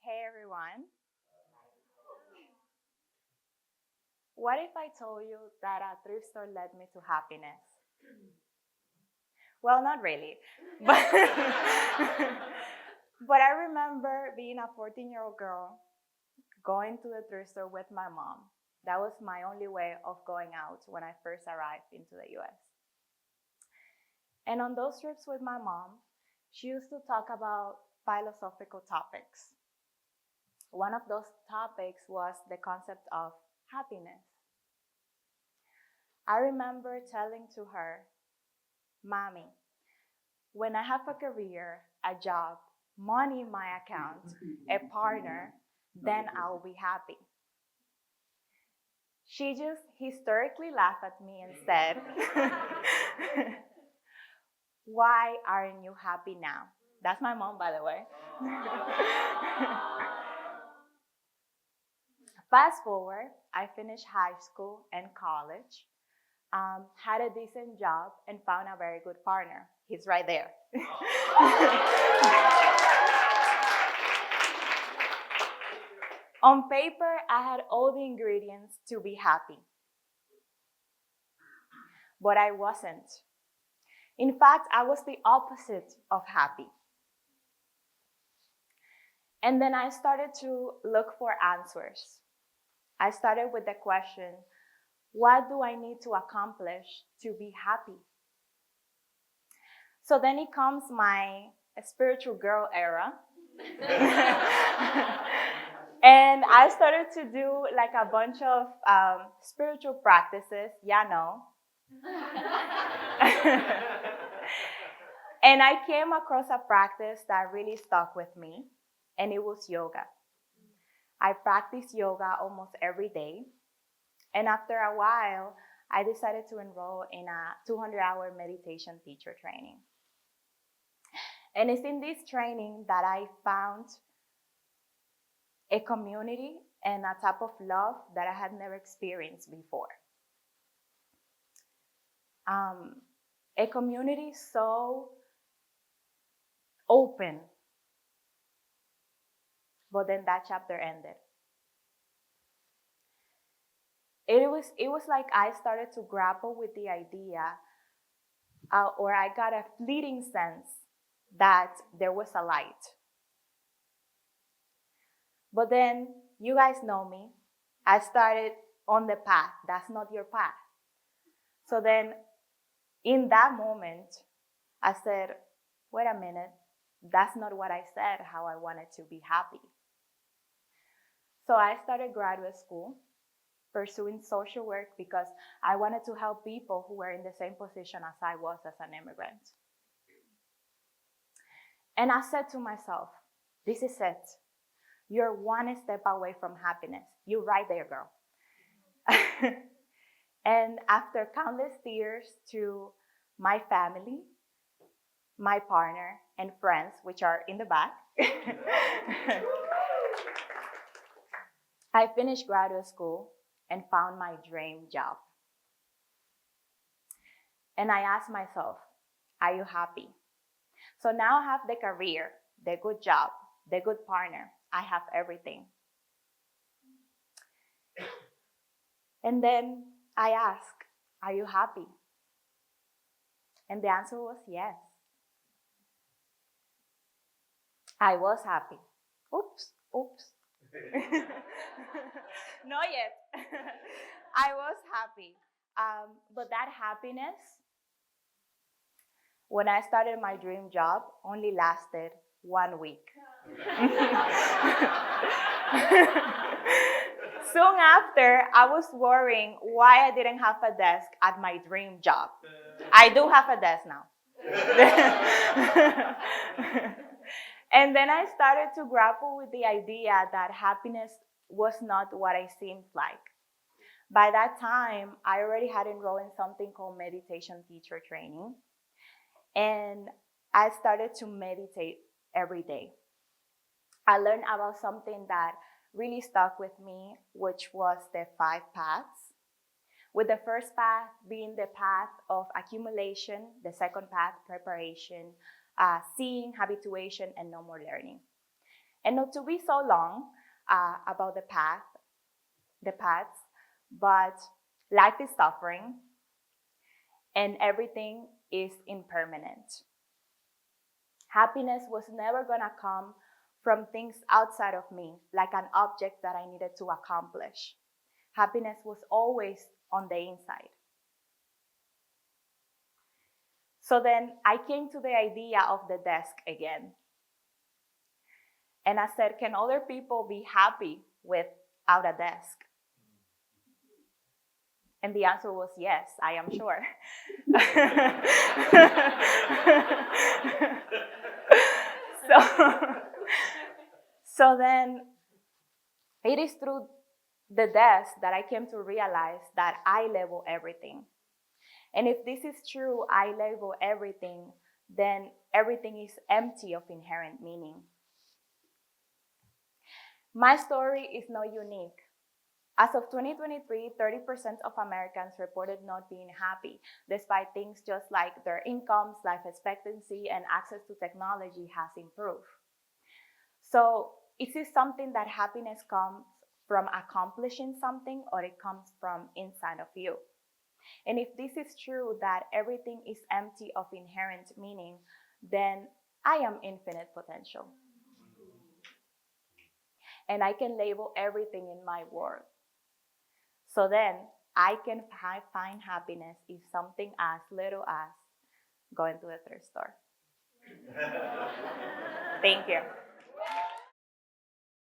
Hey everyone. What if I told you that a thrift store led me to happiness? Well, not really. But, but I remember being a 14-year-old girl going to the thrift store with my mom. That was my only way of going out when I first arrived into the US. And on those trips with my mom, she used to talk about philosophical topics. One of those topics was the concept of happiness. I remember telling to her, Mommy, when I have a career, a job, money in my account, a partner, then I'll be happy. She just hysterically laughed at me and said, Why aren't you happy now? That's my mom, by the way. Fast forward, I finished high school and college, had a decent job, and found a very good partner. He's right there. On paper, I had all the ingredients to be happy, but I wasn't. In fact, I was the opposite of happy. And then I started to look for answers. I started with the question, what do I need to accomplish to be happy? So then it comes my spiritual girl era. And I started to do like a bunch of spiritual practices, no. And I came across a practice that really stuck with me, and it was yoga. I practice yoga almost every day. And after a while, I decided to enroll in a 200-hour meditation teacher training. And it's in this training that I found a community and a type of love that I had never experienced before. A community so open, but then that chapter ended. It was like I started to grapple with the idea, or I got a fleeting sense that there was a light. But then, you guys know me, I started on the path. That's not your path. So then, in that moment, I said, wait a minute, that's not what I said, how I wanted to be happy. So I started graduate school, pursuing social work because I wanted to help people who were in the same position as I was as an immigrant. And I said to myself, this is it. You're one step away from happiness. You're right there, girl. And after countless tears to my family, my partner, and friends, which are in the back, I finished graduate school and found my dream job. And I asked myself, are you happy? So now I have the career, the good job, the good partner. I have everything. And then I asked, are you happy? And the answer was yes. I was happy. Oops. Not yet. I was happy. But that happiness, when I started my dream job, only lasted 1 week. Soon after, I was worrying why I didn't have a desk at my dream job. I do have a desk now. And then I started to grapple with the idea that happiness was not what it seemed like. By that time, I already had enrolled in something called meditation teacher training. And I started to meditate every day. I learned about something that really stuck with me, which was the 5 paths. With the first path being the path of accumulation, the second path, preparation, seeing, habituation, and no more learning. And not to be so long about the paths, but life is suffering and everything is impermanent. Happiness was never gonna come from things outside of me, like an object that I needed to accomplish. Happiness was always on the inside. So then I came to the idea of the desk again. And I said, can other people be happy without a desk? And the answer was yes, I am sure. so, so then it is through the desk that I came to realize that I label everything. And if this is true, I label everything, then everything is empty of inherent meaning. My story is not unique. As of 2023, 30% of Americans reported not being happy, despite things just like their incomes, life expectancy, and access to technology has improved. So, is this something that happiness comes from accomplishing something, or it comes from inside of you? And if this is true, that everything is empty of inherent meaning, then I am infinite potential. And I can label everything in my world. So then I can find happiness in something as little as going to the thrift store. Thank you.